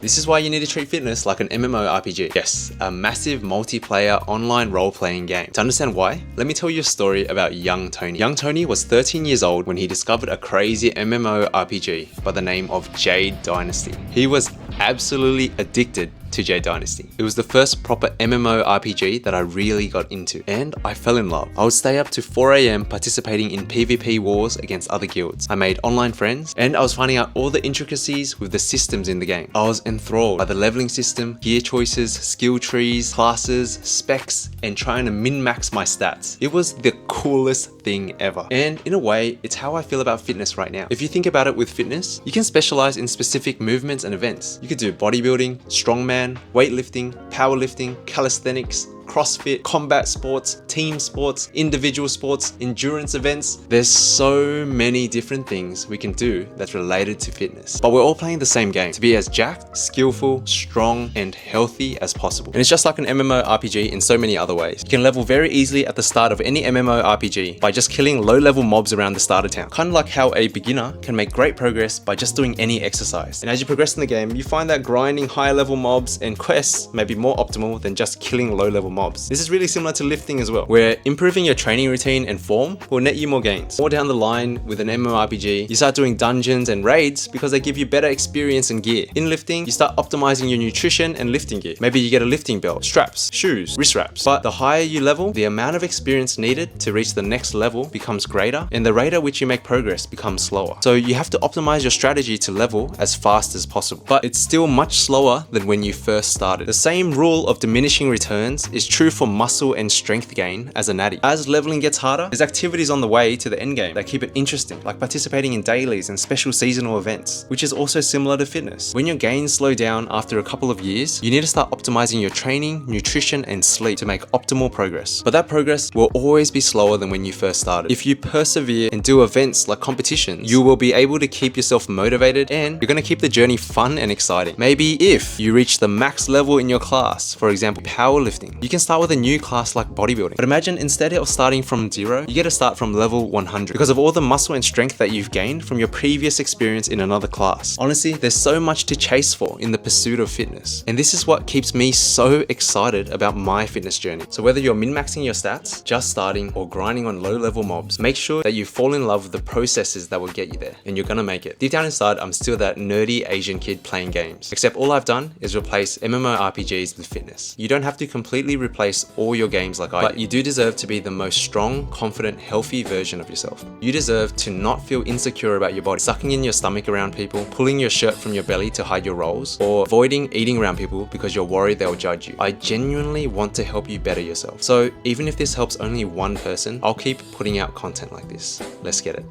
This is why you need to treat fitness like an MMORPG. Yes, a massive multiplayer online role-playing game. To understand why, let me tell you a story about young Tony. Young Tony was 13 years old when he discovered a crazy MMORPG by the name of Jade Dynasty. He was absolutely addicted to Jade Dynasty. It was the first proper MMORPG that I really got into, and I fell in love. I would stay up to 4 AM participating in PvP wars against other guilds. I made online friends, and I was finding out all the intricacies with the systems in the game. I was enthralled by the leveling system, gear choices, skill trees, classes, specs, and trying to min-max my stats. It was the coolest thing ever. And in a way, it's how I feel about fitness right now. If you think about it with fitness, you can specialize in specific movements and events. You could do bodybuilding, strongman, weightlifting, powerlifting, calisthenics, CrossFit, combat sports, team sports, individual sports, endurance events. There's so many different things we can do that's related to fitness. But we're all playing the same game, to be as jacked, skillful, strong, and healthy as possible. And it's just like an MMORPG in so many other ways. You can level very easily at the start of any MMORPG by just killing low-level mobs around the starter town. Kind of like how a beginner can make great progress by just doing any exercise. And as you progress in the game, you find that grinding higher-level mobs and quests may be more optimal than just killing low-level mobs. This is really similar to lifting as well, where improving your training routine and form will net you more gains. More down the line with an MMORPG, you start doing dungeons and raids because they give you better experience and gear. In lifting, you start optimizing your nutrition and lifting gear. Maybe you get a lifting belt, straps, shoes, wrist wraps. But the higher you level, the amount of experience needed to reach the next level becomes greater, and the rate at which you make progress becomes slower. So you have to optimize your strategy to level as fast as possible. But it's still much slower than when you first started. The same rule of diminishing returns is true for muscle and strength gain as a natty. As leveling gets harder, there's activities on the way to the end game that keep it interesting, like participating in dailies and special seasonal events, which is also similar to fitness. When your gains slow down after a couple of years, you need to start optimizing your training, nutrition, and sleep to make optimal progress. But that progress will always be slower than when you first started. If you persevere and do events like competitions, you will be able to keep yourself motivated, and you're going to keep the journey fun and exciting. Maybe if you reach the max level in your class, for example, powerlifting, you can start with a new class like bodybuilding. But imagine instead of starting from 0, you get to start from level 100 because of all the muscle and strength that you've gained from your previous experience in another class. Honestly, there's so much to chase for in the pursuit of fitness. And this is what keeps me so excited about my fitness journey. So whether you're min-maxing your stats, just starting, or grinding on low-level mobs, make sure that you fall in love with the processes that will get you there, and you're gonna make it. Deep down inside, I'm still that nerdy Asian kid playing games. Except all I've done is replace MMORPGs with fitness. You don't have to completely replace all your games like I do, but you do deserve to be the most strong, confident, healthy version of yourself. You deserve to not feel insecure about your body, sucking in your stomach around people, pulling your shirt from your belly to hide your rolls, or avoiding eating around people because you're worried they'll judge you. I genuinely want to help you better yourself. So even if this helps only one person, I'll keep putting out content like this. Let's get it.